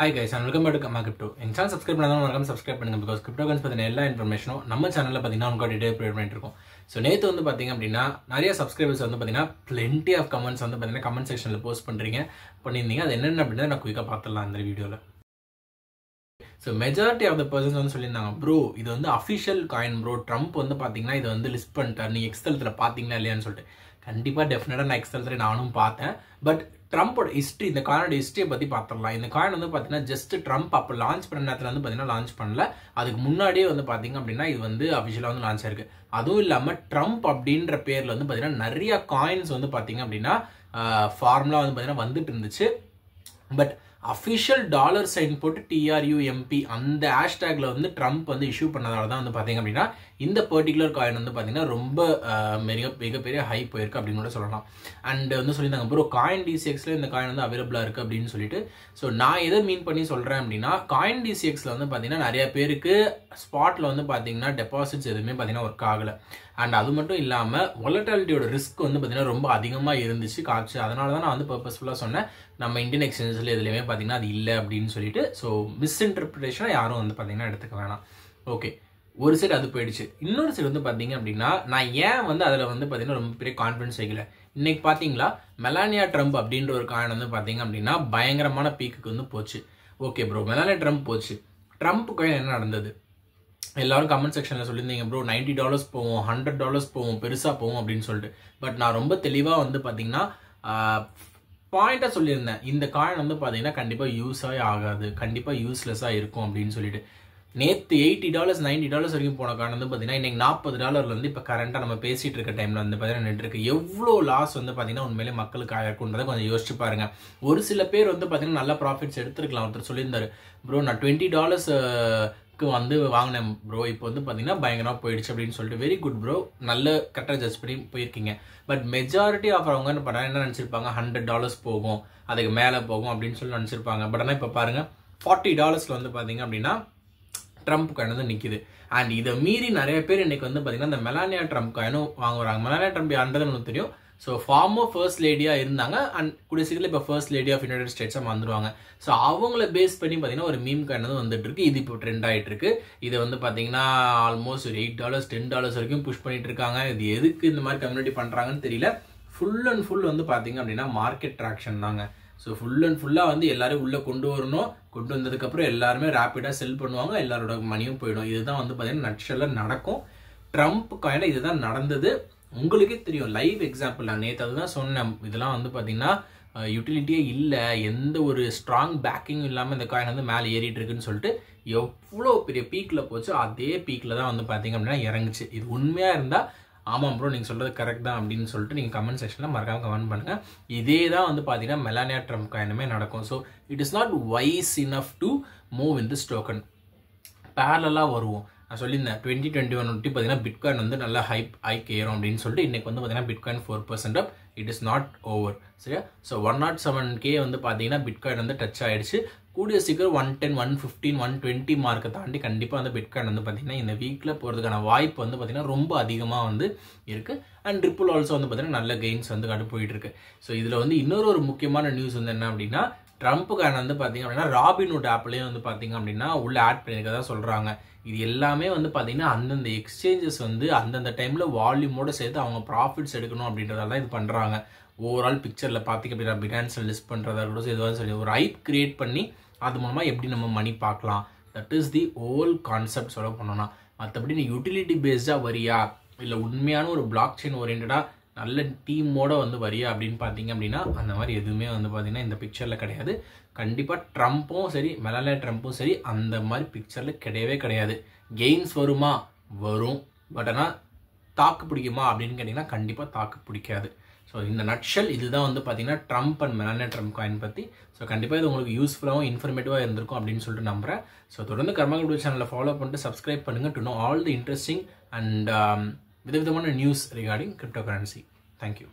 Hi guys, and welcome back to Kama Crypto. எங்க channel subscribe பண்ணாதவங்க மறக்காம subscribe பண்ணுங்க because crypto coins பத்தின எல்லா இன்ஃபர்மேஷனும் நம்ம சேனல்ல பாத்தீங்கன்னா உங்களுக்கு டீடைல் ப்ரொவைட் பண்ணிட்டு இருக்கோம். சோ நேத்து வந்து பாத்தீங்க அப்படினா நிறைய சப்ஸ்கிரைபர்ஸ் வந்து பாத்தீங்கன்னா plenty of comments வந்து பாத்தீங்கன்னா கமெண்ட் செக்ஷன்ல போஸ்ட் பண்ணிருந்தீங்க. அது என்னென்ன அப்படினா நான் குயிக்கா பார்த்தறலாம் இந்த வீடியோல. So majority of the persons வந்து சொல்லிருந்தாங்க bro இது வந்து official coin bro Trump வந்து பாத்தீங்கன்னா இது வந்து லிஸ்ட் பண்ணிட்டார் நீங்க எக்ஸ்எல்ல பாத்தீங்களா இல்லையான்னு சொல்லிட்டு கண்டிப்பா டெஃபினட்டா நான் எக்ஸ்எல்ல நானும் பார்த்தேன் பட் ட்ரம்போட ஹிஸ்டரி இந்த காயினோட ஹிஸ்டரியை பத்தி பார்த்தறலாம் இந்த காயின் வந்து பாத்தீங்கன்னா ஜஸ்ட் ட்ரம்ப் அப்ப லான்ச் பண்ண நேரத்துல வந்து பாத்தீங்கன்னா லான்ச் பண்ணல அதுக்கு முன்னாடியே வந்து பாத்தீங்க அப்படின்னா இது வந்து அபிஷியலா வந்து லான்ச் ஆயிருக்கு அதுவும் இல்லாம ட்ரம்ப் அப்படின்ற பேர்ல வந்து பாத்தீங்கன்னா நிறைய காயின்ஸ் வந்து பாத்தீங்க அப்படின்னா ஃபார்முலா வந்து பாத்தீங்கன்னா வந்துட்டு இருந்துச்சு பட் அஃபிஷியல் டாலர் சைன் போட்டு TRUMP அந்த ஹேஷ்டேக்ல வந்து ட்ரம்ப் வந்து இஷ்யூ பண்ணதால தான் வந்து பாத்தீங்க அப்படின்னா இந்த பர்டிகுலர் காயின் வந்து பாத்தீங்கன்னா ரொம்ப மிகப்பெரிய ஹை போயிருக்கு அப்படின்னு கூட சொல்லலாம் அண்ட் வந்து சொல்லியிருந்தாங்க ப்ரோ காயின் DCXல இந்த காயின் வந்து அவைலபிளா இருக்கு அப்படின்னு சொல்லிட்டு ஸோ நான் எதை மீன் பண்ணி சொல்றேன் அப்படின்னா காயின் DCXல வந்து பாத்தீங்கன்னா நிறைய பேருக்கு ஸ்பாட்ல வந்து பாத்தீங்கன்னா டெபாசிட்ஸ் எதுவுமே பாத்தீங்கன்னா ஒர்க் ஆகல அண்ட் அது மட்டும் இல்லாம வாலட்டிலிட்டியோட ரிஸ்க் வந்து பாத்தீங்கன்னா ரொம்ப அதிகமா இருந்துச்சு காட்சி அதனால தான் நான் வந்து பர்பஸ்ஃபுல்லா சொன்னேன் நம்ம இந்தியன் எக்ஸ்சேஞ்சில் எதுலையுமே பாத்தீங்கன்னா அது இல்லை அப்படின்னு சொல்லிட்டு ஸோ மிஸ்இன்டர்பிரேஷனை யாரும் வந்து பாத்தீங்கன்னா எடுத்துக்க வேணாம் ஓகே ஒரு சைடு அது போயிடுச்சு இன்னொரு சைடு வந்து பாத்தீங்க அப்படின்னா நான் ஏன் வந்து அதுல வந்து பாத்தீங்கன்னா ரொம்ப பெரிய கான்ஃபிடன்ஸ் வைக்கல இன்னைக்கு பாத்தீங்களா மெலானியா ட்ரம்ப் அப்படின்ற ஒரு காயின் வந்து பாத்தீங்க அப்படின்னா பயங்கரமான பீக்குக்கு வந்து போச்சு ஓகே ப்ரோ மெலானியா ட்ரம்ப் போச்சு ட்ரம்ப் காயின் என்ன நடந்தது எல்லாரும் கமெண்ட் செக்ஷன்ல சொல்லியிருந்தீங்க ப்ரோ $90 போவோம் $100 போவோம் பெருசா போவோம் அப்படின்னு சொல்லிட்டு பட் நான் ரொம்ப தெளிவா வந்து பாத்தீங்கன்னா பாயிண்டா சொல்லியிருந்தேன் இந்த காயின் வந்து பாத்தீங்கன்னா கண்டிப்பா யூஸ் ஆகாது கண்டிப்பா யூஸ்லெஸ்ஸா இருக்கும் அப்படின்னு சொல்லிட்டு நேத்து $80 $90 வரைக்கும் போன காரணம் வந்து பாத்தீங்கன்னா இன்னைக்கு $40 இருந்து இப்ப கரண்டா நம்ம பேசிட்டு இருக்க டைம்ல வந்து பாத்தீங்கன்னா நெட் இருக்கு எவ்வளவு லாஸ் வந்து பாத்தீங்கன்னா உண்மையிலே மக்களுக்கு ஆயிருக்குன்றதை கொஞ்சம் யோசிச்சு பாருங்க ஒரு சில பேர் வந்து பாத்தீங்கன்னா நல்ல ப்ராஃபிட்ஸ் எடுத்துருக்கலாம் ஒருத்தர் சொல்லியிருந்தாரு ப்ரோ நான் $20 வந்து வாங்கினேன் ப்ரோ இப்போ வந்து பாத்தீங்கன்னா பயங்கரமா போயிடுச்சு அப்படின்னு சொல்லிட்டு வெரி குட் ப்ரோ நல்ல கரெக்டா ஜட்ஜ் பண்ணி போயிருக்கீங்க பட் மெஜாரிட்டி ஆஃப் அவங்க என்ன நினைச்சிருப்பாங்க $100 போகும் அதுக்கு மேல போகும் அப்படின்னு சொல்லி நினைச்சிருப்பாங்க பட் ஆனா இப்ப பாருங்க $40 வந்து பாத்தீங்க அப்படின்னா ட்ரம்ப் காயின் வந்து நிக்குது அண்ட் இதை மீறி நிறைய பேர் இன்னைக்கு வந்து பாத்தீங்கன்னா இந்த மெலானியா ட்ரம்ப் காயினும் வாங்குறாங்க மெலானியா ட்ரம்ப் யாருன்றது நமக்கு தெரியும் ஸோ ஃபார்மர் ஃபர்ஸ்ட் லேடியா இருந்தாங்க அண்ட் கூடிய சீக்கிரம் இப்போ ஃபர்ஸ்ட் லேடி ஆஃப் யுனைடெட் ஸ்டேட்ஸாக வந்துருவாங்க ஸோ அவங்கள பேஸ் பண்ணி பார்த்தீங்கன்னா ஒரு மீம் காயின் வந்து வந்துட்டு இருக்கு இது இப்போ ட்ரெண்ட் ஆகிட்டு இருக்கு இதை வந்து பார்த்தீங்கன்னா ஆல்மோஸ்ட் ஒரு $8 $10 வரைக்கும் புஷ் பண்ணிட்டு இருக்காங்க இது எதுக்கு இந்த மாதிரி கம்யூனிட்டி பண்றாங்கன்னு தெரியல ஃபுல் அண்ட் ஃபுல் வந்து பார்த்தீங்க அப்படின்னா மார்க்கெட் ட்ராக்ஷன் தாங்க ஸோ ஃபுல் அண்ட் ஃபுல்லாக வந்து எல்லாரும் உள்ள கொண்டு வரணும் கொண்டு வந்ததுக்கப்புறம் எல்லாருமே ரேப்பிடாக செல் பண்ணுவாங்க எல்லாரோட மணியும் போயிடும் இதுதான் வந்து பார்த்தீங்கன்னா நட்ஷல்ல நடக்கும் ட்ரம்ப் காயில இதுதான் நடந்தது உங்களுக்கே தெரியும் லைவ் எக்ஸாம்பிள் நான் நேற்று அதுதான் சொன்னேன் இதெல்லாம் வந்து பார்த்தீங்கன்னா யூட்டிலிட்டியே இல்லை எந்த ஒரு ஸ்ட்ராங் பேக்கிங்கும் இல்லாமல் இந்த காயின் வந்து மேலே ஏறிட்டு இருக்குன்னு சொல்லிட்டு எவ்வளோ பெரிய பீக்கில் போச்சு அதே பீக்கில் தான் வந்து பார்த்தீங்க அப்படின்னா இறங்குச்சு இது உண்மையாக இருந்தால் ஆமாம் ப்ரோ நீங்கள் சொல்கிறது கரெக்ட் தான் அப்படின்னு சொல்லிட்டு நீங்கள் கமெண்ட் செக்ஷனில் மறக்காமல் கமெண்ட் பண்ணுங்கள் இதே தான் வந்து பார்த்தீங்கன்னா மெலானியா ட்ரம்ப் காயினுமே நடக்கும் so it is not wise enough to move in this token பேரலாக வருவோம் நான் சொல்லியிருந்தேன் 2021 ஒட்டி பார்த்தீங்கன்னா பிட்காயின் வந்து நல்லா ஹைக் ஏறும் அப்படின்னு சொல்லிட்டு இன்னைக்கு வந்து பார்த்தீங்கன்னா bitcoin 4% up it is not over சரியா ஸோ 107K வந்து பார்த்தீங்கன்னா பிட்காயின் வந்து டச் ஆயிடுச்சு கூடிய சீக்கிரம் 110 115 120 மார்க்கை தாண்டி கண்டிப்பாக வந்து பிட்காயின் வந்து பார்த்தீங்கன்னா இந்த வீக்கில் போகிறதுக்கான வாய்ப்பு வந்து பார்த்தீங்கன்னா ரொம்ப அதிகமாக வந்து இருக்கு அண்ட் ரிப்பிள் ஆல்சோ வந்து பார்த்தீங்கன்னா நல்ல கெயின்ஸ் வந்து கண்டு போயிட்டு இருக்கு ஸோ இதில் வந்து இன்னொரு முக்கியமான நியூஸ் வந்து என்ன அப்படின்னா ட்ரம்ப் காயின் வந்து பார்த்தீங்க அப்படின்னா ராபின்ஹுட் ஆப்லேயே வந்து பார்த்தீங்க அப்படின்னா உள்ள ஆட் பண்ணியிருக்கதா சொல்றாங்க இது எல்லாமே வந்து பார்த்தீங்கன்னா அந்தந்த எக்ஸ்சேஞ்சஸ் வந்து அந்தந்த டைம்ல வால்யூமோட சேர்த்து அவங்க ப்ராஃபிட்ஸ் எடுக்கணும் அப்படின்றதால தான் இது பண்றாங்க ஓவரால் பிக்சர்ல பார்த்தீங்க அப்படின்னா பினான்ஸ்ல லிஸ்ட் பண்றதா கூட எதுவாக சொல்லி ஒரு ஹைப் கிரியேட் பண்ணி அது மூலமா எப்படி நம்ம மணி பார்க்கலாம் that is the whole concept சொல்ல பண்ணோம்னா மற்றபடி நீ யூட்டிலிட்டி பேஸ்டா வரியா இல்லை உண்மையான ஒரு பிளாக் செயின் ஓரியன்டா நல்ல டீமோட வந்து வரியா அப்படின்னு பார்த்தீங்க அப்படின்னா அந்த மாதிரி எதுவுமே வந்து பார்த்தீங்கன்னா இந்த பிக்சரில் கிடையாது கண்டிப்பாக ட்ரம்ப்பும் சரி மெலானியா ட்ரம்ப்பும் சரி அந்த மாதிரி பிக்சரில் கிடையவே கிடையாது கெயின்ஸ் வருமா வரும் பட் ஆனால் தாக்கு பிடிக்குமா அப்படின்னு கேட்டிங்கன்னா கண்டிப்பாக தாக்கு பிடிக்காது ஸோ இந்த நட்ஷல் இதுதான் வந்து பார்த்தீங்கன்னா Trump and Melania Trump coin பற்றி ஸோ கண்டிப்பாக இது உங்களுக்கு யூஸ்ஃபுல்லாகவும் இன்ஃபர்மேட்டிவாக இருந்திருக்கும் அப்படின்னு சொல்லிட்டு நம்புறேன் ஸோ தொடர்ந்து கர்மா குடு சேனலில் ஃபாலோ பண்ணிட்டு சப்ஸ்கிரைப் பண்ணுங்கள் to know all the interesting and விதவிதமான news regarding cryptocurrency thank you